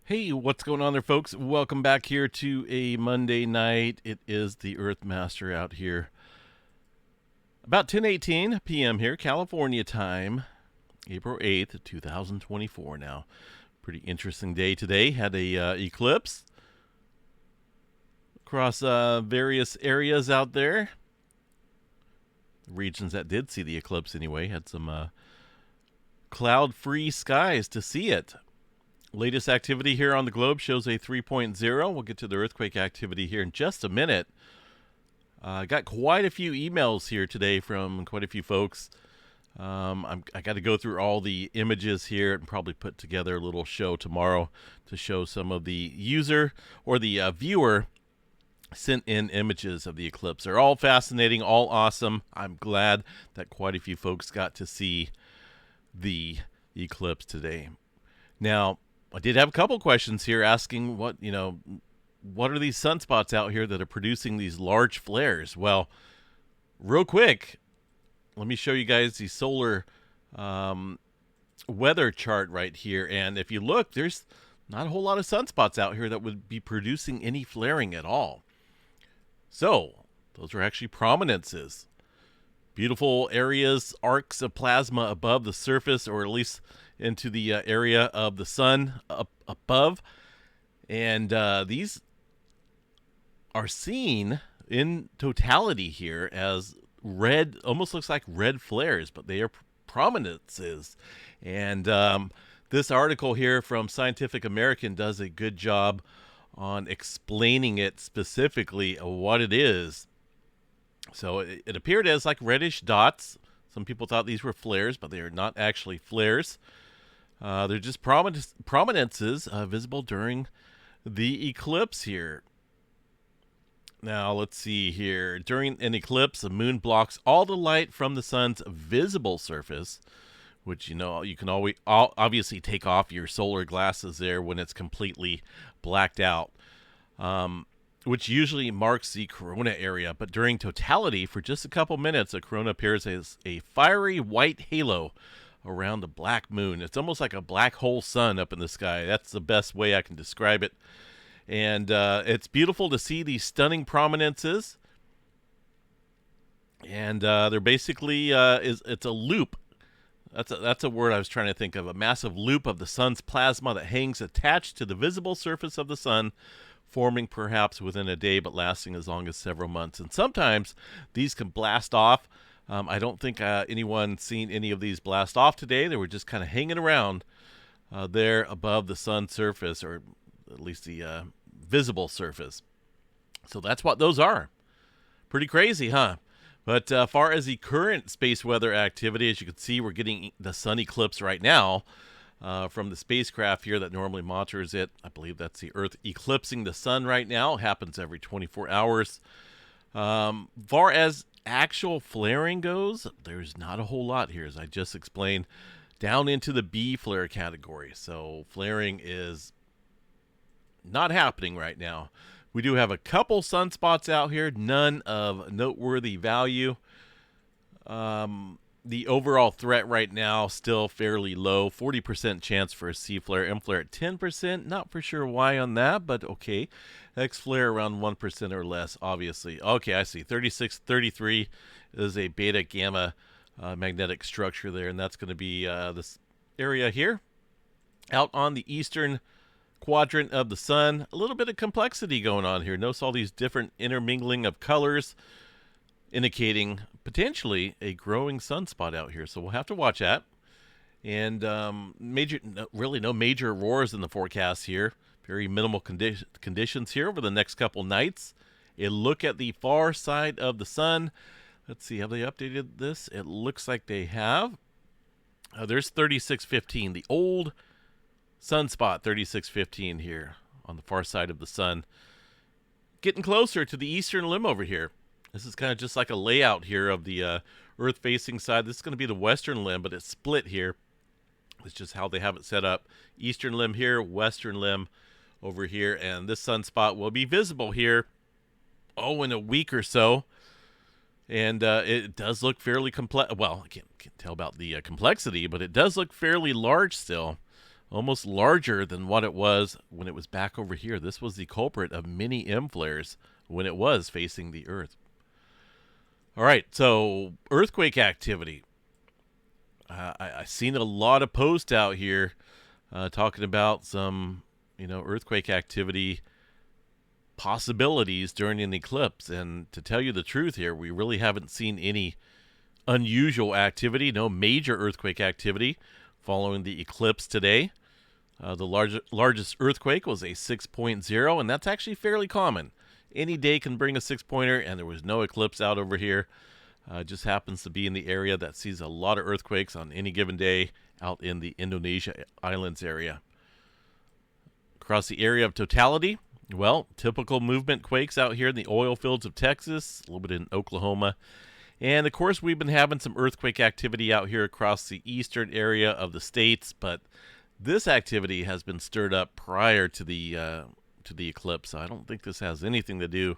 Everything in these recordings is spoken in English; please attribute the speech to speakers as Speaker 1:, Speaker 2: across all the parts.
Speaker 1: Hey, what's going on there, folks? Welcome back here to a Monday night. It is the Earthmaster out here. About 10:18 p.m. here, California time, April 8th, 2024 now. Pretty interesting day today. Had a eclipse across various areas out there. Regions that did see the eclipse anyway had some cloud-free skies to see it. Latest activity here on the globe shows a 3.0. We'll get to the earthquake activity here in just a minute. Got quite a few emails here today from quite a few folks. I got to go through all the images here and probably put together a little show tomorrow to show some of the user or the viewer sent in images of the eclipse. They're all fascinating, all awesome. I'm glad that quite a few folks got to see the eclipse today. Now, I did have a couple questions here asking what are these sunspots out here that are producing these large flares? Well, real quick, let me show you guys the solar weather chart right here. And if you look, there's not a whole lot of sunspots out here that would be producing any flaring at all. So those are actually prominences. Beautiful areas, arcs of plasma above the surface, or at least into the area of the sun up above. And these are seen in totality here as red, almost looks like red flares, but they are prominences. And this article here from Scientific American does a good job on explaining it specifically what it is. So it appeared as like reddish dots. Some people thought these were flares, but they are not actually flares. They're just prominences visible during the eclipse here. Now, let's see here. During an eclipse, the moon blocks all the light from the sun's visible surface, which, you can always obviously take off your solar glasses there when it's completely blacked out, which usually marks the corona area. But during totality, for just a couple minutes, a corona appears as a fiery white halo around the black moon. It's almost like a black hole sun up in the sky. That's the best way I can describe it. And it's beautiful to see these stunning prominences. And they're basically, it's a loop. That's a word I was trying to think of. A massive loop of the sun's plasma that hangs attached to the visible surface of the sun, forming perhaps within a day, but lasting as long as several months. And sometimes these can blast off. I don't think anyone seen any of these blast off today. They were just kind of hanging around there above the sun's surface, or at least the visible surface. So that's what those are. Pretty crazy, huh? But far as the current space weather activity, as you can see, we're getting the sun eclipse right now. From the spacecraft here that normally monitors it. I believe that's the Earth eclipsing the sun right now. It happens every 24 hours. Far as actual flaring goes, there's not a whole lot here, as I just explained, down into the B flare category. So flaring is not happening right now. We do have a couple sunspots out here, none of noteworthy value. The overall threat right now still fairly low. 40% chance for a C flare, M flare at 10%. Not for sure why on that, but okay. X flare around 1% or less, obviously. Okay, I see. 3633 is a beta gamma magnetic structure there, and that's going to be this area here. Out on the eastern quadrant of the sun, a little bit of complexity going on here. Notice all these different intermingling of colors, indicating potentially a growing sunspot out here. So we'll have to watch that. And really no major auroras in the forecast here. Very minimal conditions here over the next couple nights. A look at the far side of the sun. Let's see, have they updated this? It looks like they have. There's 3615, the old sunspot 3615 here on the far side of the sun. Getting closer to the eastern limb over here. This is kind of just like a layout here of the Earth-facing side. This is going to be the western limb, but it's split here. It's just how they have it set up. Eastern limb here, western limb over here, and this sunspot will be visible here, in a week or so. And it does look fairly complex. Well, I can't tell about the complexity, but it does look fairly large still. almost larger than what it was when it was back over here. This was the culprit of many M flares when it was facing the Earth. All right, so earthquake activity. I've seen a lot of posts out here talking about some, earthquake activity possibilities during an eclipse. And to tell you the truth here, we really haven't seen any unusual activity, no major earthquake activity following the eclipse today. The largest earthquake was a 6.0, and that's actually fairly common. Any day can bring a 6-pointer, and there was no eclipse out over here. Just happens to be in the area that sees a lot of earthquakes on any given day out in the Indonesia Islands area. Across the area of totality, well, typical movement quakes out here in the oil fields of Texas, a little bit in Oklahoma. And, of course, we've been having some earthquake activity out here across the eastern area of the states, but this activity has been stirred up prior to the eclipse. So I don't think this has anything to do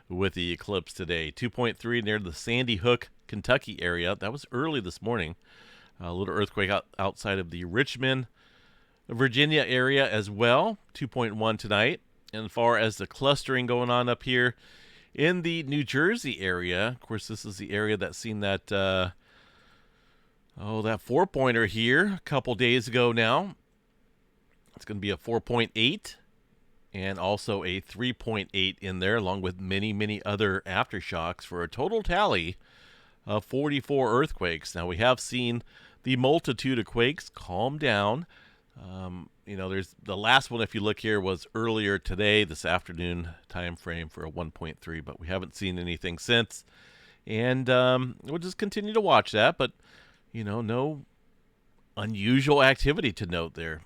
Speaker 1: with the eclipse today. 2.3 near the Sandy Hook, Kentucky area. That was early this morning. A little earthquake outside of the Richmond, Virginia area as well. 2.1 tonight. And as far as the clustering going on up here in the New Jersey area, of course, this is the area that's seen that that 4-pointer here a couple days ago now. It's going to be a 4.8 and also a 3.8 in there, along with many, many other aftershocks for a total tally of 44 earthquakes. Now, we have seen the multitude of quakes calm down. There's the last one, if you look here, was earlier today, this afternoon time frame for a 1.3, but we haven't seen anything since. And we'll just continue to watch that, but, no unusual activity to note there.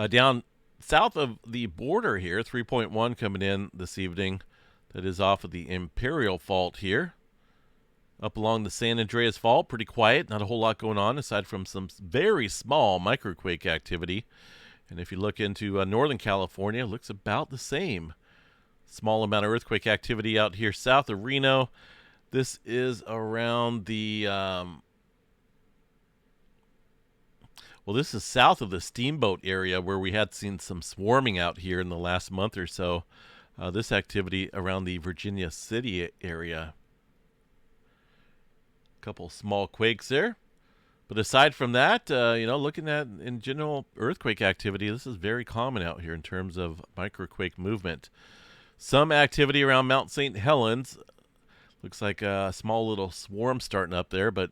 Speaker 1: Down south of the border here, 3.1 coming in this evening. That is off of the Imperial Fault here. Up along the San Andreas Fault, pretty quiet. Not a whole lot going on aside from some very small microquake activity. And if you look into Northern California, it looks about the same. Small amount of earthquake activity out here south of Reno. This is around the... this is south of the Steamboat area where we had seen some swarming out here in the last month or so. This activity around the Virginia City area. A couple small quakes there. But aside from that, looking at in general earthquake activity, this is very common out here in terms of microquake movement. Some activity around Mount St. Helens. Looks like a small little swarm starting up there, but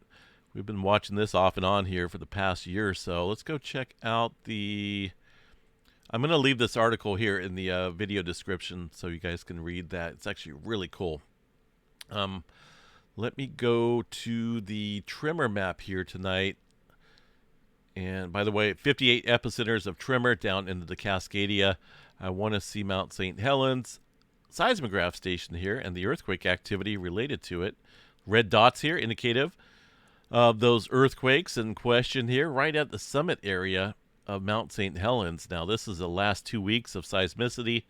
Speaker 1: we've been watching this off and on here for the past year or so. Let's go check out I'm going to leave this article here in the video description so you guys can read that. It's actually really cool. Let me go to the tremor map here tonight. And by the way, 58 epicenters of tremor down into the Cascadia. I want to see Mount St. Helens seismograph station here and the earthquake activity related to it. Red dots here indicative of those earthquakes in question here, right at the summit area of Mount St. Helens. Now, this is the last 2 weeks of seismicity.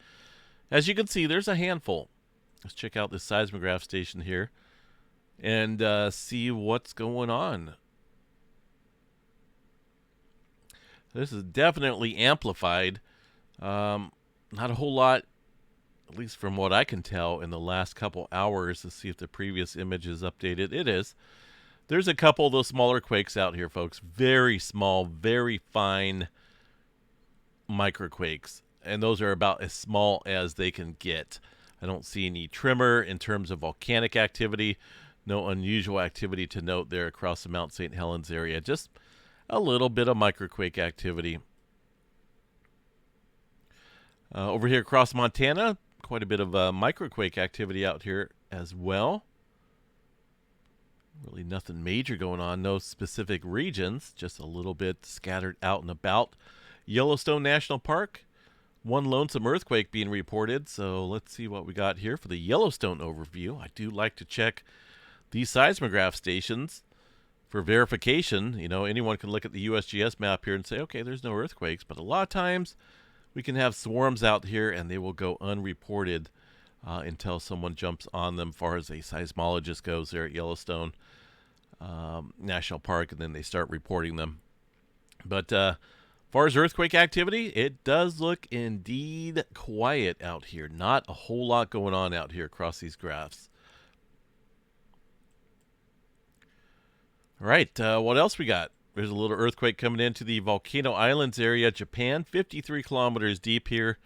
Speaker 1: As you can see, there's a handful. Let's check out this seismograph station here and see what's going on. This is definitely amplified. Not a whole lot, at least from what I can tell, in the last couple hours. Let's see if the previous image is updated. It is. There's a couple of those smaller quakes out here, folks. Very small, very fine microquakes. And those are about as small as they can get. I don't see any tremor in terms of volcanic activity. No unusual activity to note there across the Mount St. Helens area. Just a little bit of microquake activity. Over here across Montana, quite a bit of microquake activity out here as well. Really nothing major going on, no specific regions, just a little bit scattered out and about. Yellowstone National Park, one lonesome earthquake being reported. So let's see what we got here for the Yellowstone overview. I do like to check these seismograph stations for verification. Anyone can look at the USGS map here and say, okay, there's no earthquakes. But a lot of times we can have swarms out here and they will go unreported until someone jumps on them, as far as a seismologist goes there at Yellowstone National Park, and then they start reporting them. But as far as earthquake activity, it does look indeed quiet out here. Not a whole lot going on out here across these graphs. All right, what else we got? There's a little earthquake coming into the Volcano Islands area, Japan, 53 kilometers deep here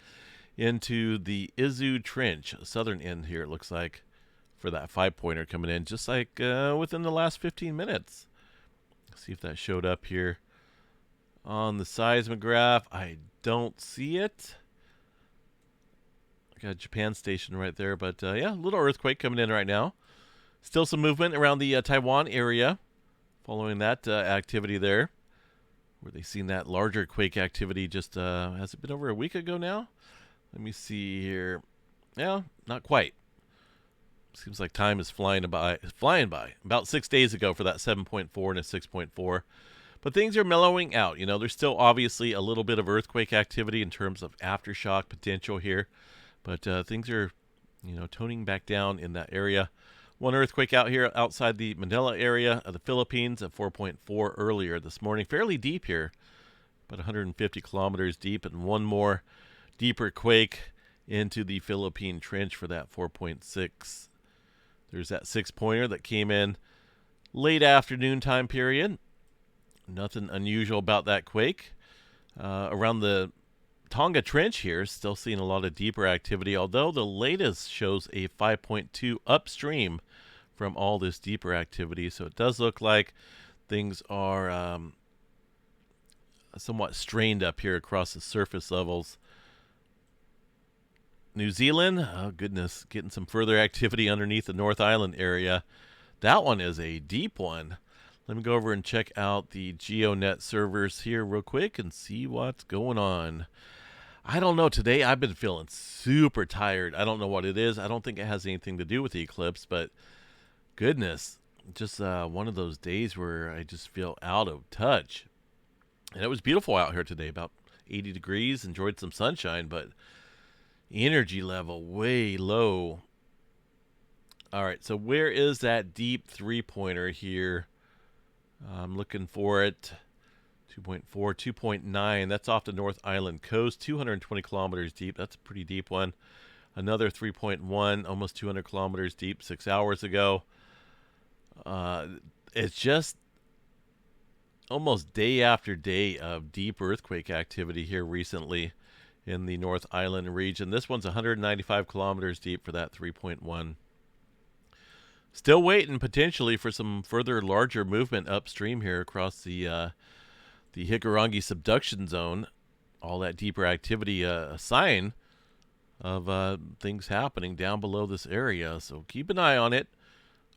Speaker 1: into the Izu Trench, southern end here, it looks like, for that 5-pointer coming in, just like within the last 15 minutes. Let's see if that showed up here on the seismograph. I don't see it. I got a Japan station right there, but yeah, a little earthquake coming in right now. Still some movement around the Taiwan area following that activity there. Were they seen that larger quake activity just, has it been over a week ago now? Let me see here. Yeah, not quite. Seems like time is flying by. About 6 days ago for that 7.4 and a 6.4. But things are mellowing out. You know, there's still obviously a little bit of earthquake activity in terms of aftershock potential here. But things are, you know, toning back down in that area. One earthquake out here outside the Manila area of the Philippines at 4.4 earlier this morning. Fairly deep here, about 150 kilometers deep. And one more deeper quake into the Philippine Trench for that 4.6. There's that 6-pointer that came in late afternoon time period. Nothing unusual about that quake. Around the Tonga Trench here, still seeing a lot of deeper activity, although the latest shows a 5.2 upstream from all this deeper activity. So it does look like things are somewhat strained up here across the surface levels. New Zealand, oh goodness, getting some further activity underneath the North Island area. That one is a deep one. Let me go over and check out the GeoNet servers here real quick and see what's going on. I don't know. Today I've been feeling super tired. I don't know what it is. I don't think it has anything to do with the eclipse, but goodness, just one of those days where I just feel out of touch. And it was beautiful out here today, about 80 degrees, enjoyed some sunshine, but energy level way low. All right, so where is that deep 3-pointer here? I'm looking for it. 2.4, 2.9. That's off the North Island coast, 220 kilometers deep. That's a pretty deep one. Another 3.1, almost 200 kilometers deep 6 hours ago. It's just almost day after day of deep earthquake activity here recently in the North Island region. This one's 195 kilometers deep for that 3.1. Still waiting potentially for some further larger movement upstream here across the Hikurangi subduction zone. All that deeper activity, a sign of things happening down below this area. So keep an eye on it.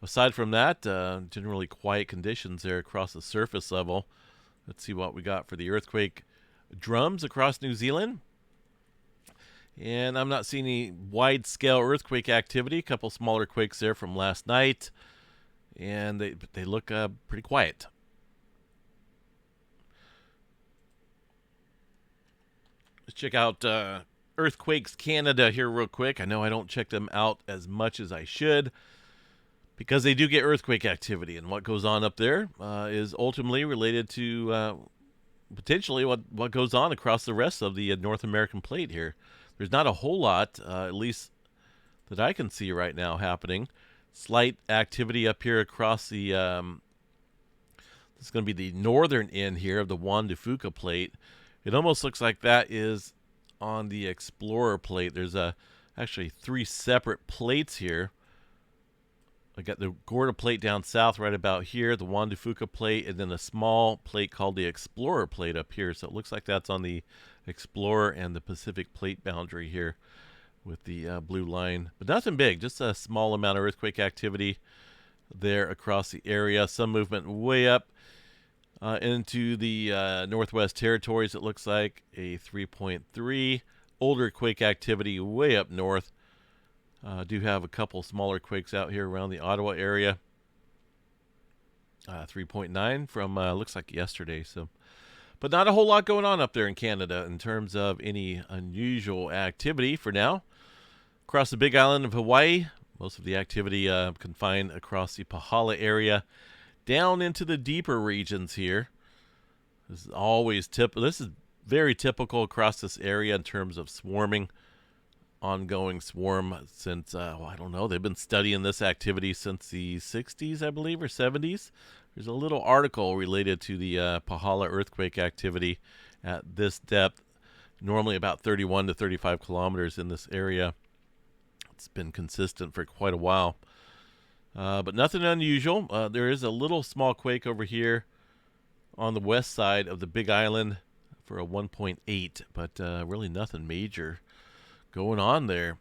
Speaker 1: Aside from that, generally quiet conditions there across the surface level. Let's see what we got for the earthquake drums across New Zealand. And I'm not seeing any wide-scale earthquake activity. A couple smaller quakes there from last night. And they look pretty quiet. Let's check out Earthquakes Canada here real quick. I know I don't check them out as much as I should, because they do get earthquake activity. And what goes on up there is ultimately related to potentially what goes on across the rest of the North American plate here. There's not a whole lot, at least that I can see right now, happening. Slight activity up here across the, this is going to be the northern end here of the Juan de Fuca plate. It almost looks like that is on the Explorer plate. There's actually 3 separate plates here. I got the Gorda plate down south right about here, the Juan de Fuca plate, and then a small plate called the Explorer plate up here. So it looks like that's on the Explorer and the Pacific plate boundary here with the blue line. But nothing big, just a small amount of earthquake activity there across the area. Some movement way up into the Northwest Territories, it looks like. A 3.3. Older quake activity way up north. Do have a couple smaller quakes out here around the Ottawa area. 3.9 from looks like yesterday. So, but not a whole lot going on up there in Canada in terms of any unusual activity for now. Across the Big Island of Hawaii, most of the activity confined across the Pahala area, down into the deeper regions here. This is always This is very typical across this area in terms of swarming, ongoing swarm since I don't know. They've been studying this activity since the 60s, I believe, or 70s. There's a little article related to the Pahala earthquake activity at this depth, normally about 31 to 35 kilometers in this area. It's been consistent for quite a while, but nothing unusual. There is a little small quake over here on the west side of the Big Island for a 1.8, but really nothing major going on there.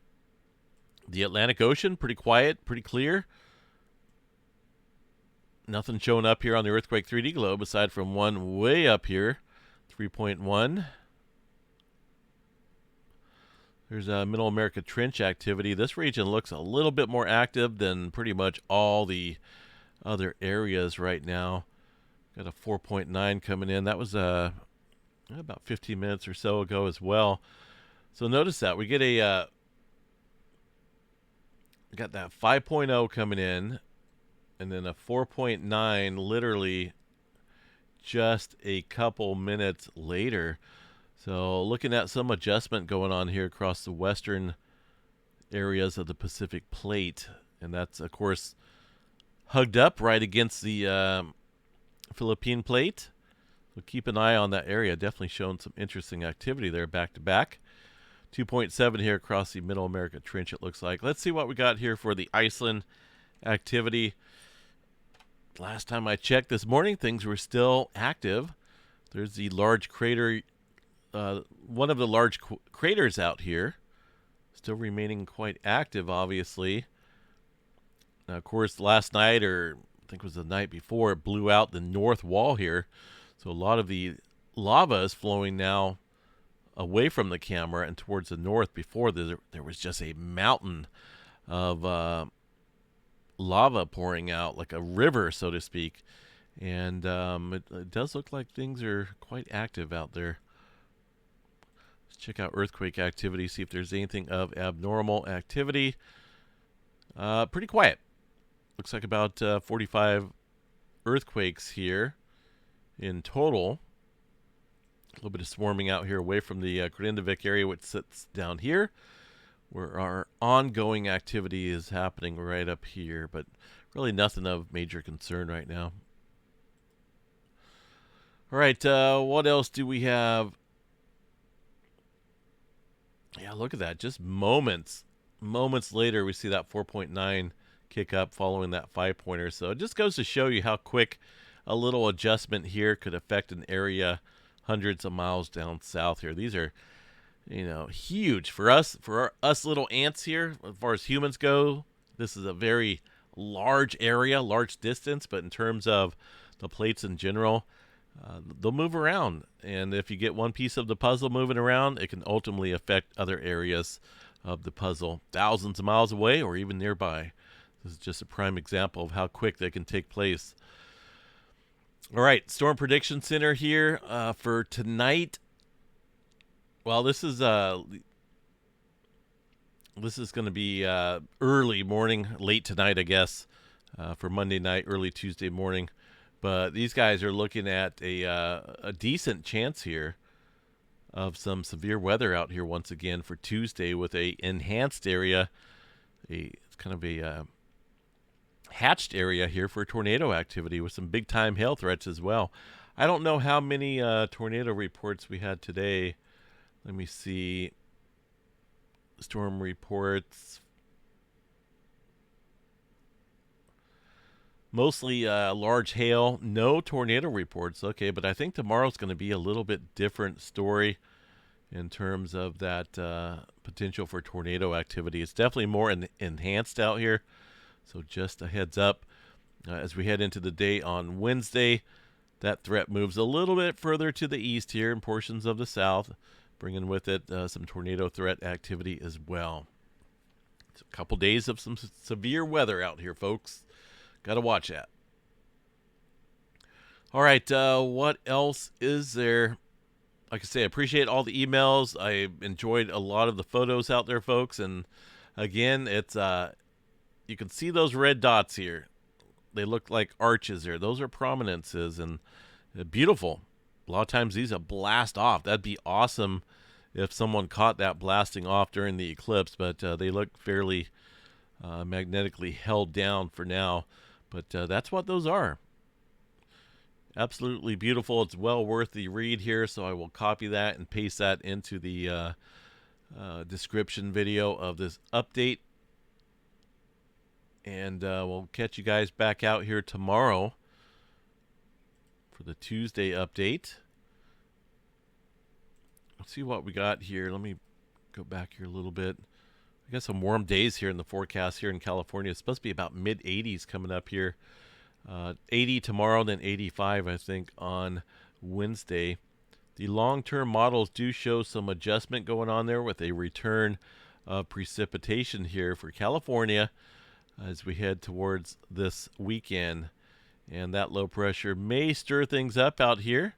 Speaker 1: The Atlantic Ocean, pretty quiet, pretty clear. Nothing showing up here on the earthquake 3D globe aside from one way up here, 3.1. There's a Middle America Trench activity. This region looks a little bit more active than pretty much all the other areas right now. Got a 4.9 coming in. That was about 15 minutes or so ago as well. So notice that we get got that 5.0 coming in, and then a 4.9 literally just a couple minutes later. So looking at some adjustment going on here across the western areas of the Pacific Plate, and that's of course hugged up right against the Philippine Plate. So keep an eye on that area. Definitely showing some interesting activity there back to back. 2.7 here across the Middle America Trench, it looks like. Let's see what we got here for the Iceland activity. Last time I checked this morning, things were still active. There's the large crater, one of the large craters out here, still remaining quite active, obviously. Now, of course, last night, or I think it was the night before, it blew out the north wall here. So a lot of the lava is flowing now away from the camera and towards the north. Before there was just a mountain of lava pouring out, like a river, so to speak. And it does look like things are quite active out there. Let's check out earthquake activity, see if there's anything of abnormal activity. Pretty quiet. Looks like about 45 earthquakes here in total. A little bit of swarming out here away from the Grindavik area, which sits down here, where our ongoing activity is happening right up here, but really nothing of major concern right now. All right, what else do we have? Yeah, look at that. Just moments later, we see that 4.9 kick up following that 5-pointer. So it just goes to show you how quick a little adjustment here could affect an area hundreds of miles down south here. These are, huge for us, us little ants here. As far as humans go, this is a very large area, large distance, but in terms of the plates in general, they'll move around. And if you get one piece of the puzzle moving around, it can ultimately affect other areas of the puzzle thousands of miles away or even nearby. This is just a prime example of how quick they can take place. All right, Storm Prediction Center here for tonight. Well, this is going to be early morning, late tonight, I guess, for Monday night, early Tuesday morning. But these guys are looking at a decent chance here of some severe weather out here once again for Tuesday, with a enhanced area, it's kind of a hatched area here for tornado activity with some big time hail threats as well. I don't know how many tornado reports we had today. Let me see. Storm reports. Mostly large hail, no tornado reports. Okay, but I think tomorrow's going to be a little bit different story in terms of that potential for tornado activity. It's definitely more enhanced out here. So just a heads up, as we head into the day on Wednesday, that threat moves a little bit further to the east here in portions of the south, bringing with it some tornado threat activity as well. It's a couple days of some severe weather out here, folks. Got to watch that. All right, what else is there? Like I say, I appreciate all the emails. I enjoyed a lot of the photos out there, folks. And again, it's you can see those red dots here. They look like arches there. Those are prominences, and beautiful. A lot of times these will blast off. That'd be awesome if someone caught that blasting off during the eclipse, but they look fairly magnetically held down for now. But that's what those are. Absolutely beautiful. It's well worth the read here, so I will copy that and paste that into the description video of this update. And we'll catch you guys back out here tomorrow for the Tuesday update. Let's see what we got here. Let me go back here a little bit. We got some warm days here in the forecast here in California. It's supposed to be about mid-80s coming up here. 80 tomorrow, then 85, I think, on Wednesday. The long-term models do show some adjustment going on there with a return of precipitation here for California as we head towards this weekend. And that low pressure may stir things up out here.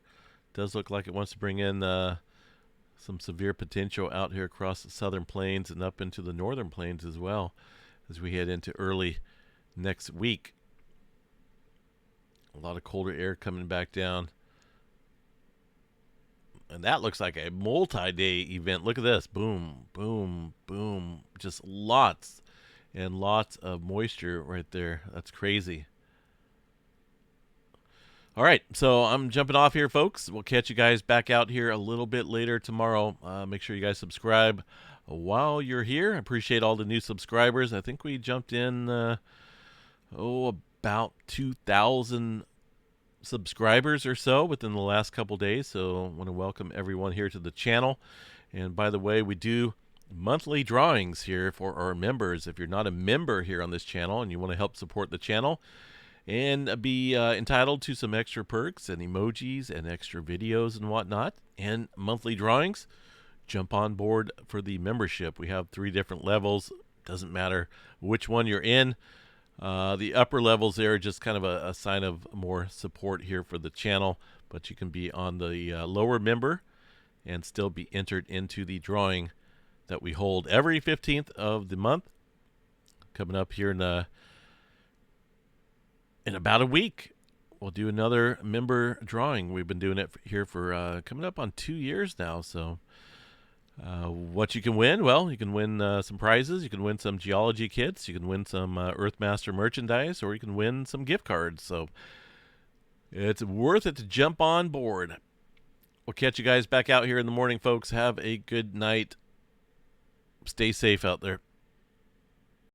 Speaker 1: Does look like it wants to bring in some severe potential out here across the southern plains and up into the northern plains as well as we head into early next week. A lot of colder air coming back down. And that looks like a multi-day event. Look at this. Boom, boom, boom. Just lots and lots of moisture right there. That's crazy. All right, so I'm jumping off here, folks. We'll catch you guys back out here a little bit later tomorrow. Make sure you guys subscribe while you're here. I appreciate all the new subscribers. I think we jumped in, about 2,000 subscribers or so within the last couple days. So I want to welcome everyone here to the channel. And by the way, we do monthly drawings here for our members. If you're not a member here on this channel and you want to help support the channel and be entitled to some extra perks and emojis and extra videos and whatnot and monthly drawings, jump on board for the membership. We have 3 different levels. Doesn't matter which one you're in. The upper levels there are just kind of a sign of more support here for the channel, but you can be on the lower member and still be entered into the drawing that we hold every 15th of the month. Coming up here in about a week, we'll do another member drawing. We've been doing it here for coming up on 2 years now, so what you can win? Well, you can win some prizes. You can win some geology kits. You can win some Earthmaster merchandise, or you can win some gift cards. So it's worth it to jump on board. We'll catch you guys back out here in the morning, folks. Have a good night. Stay safe out there.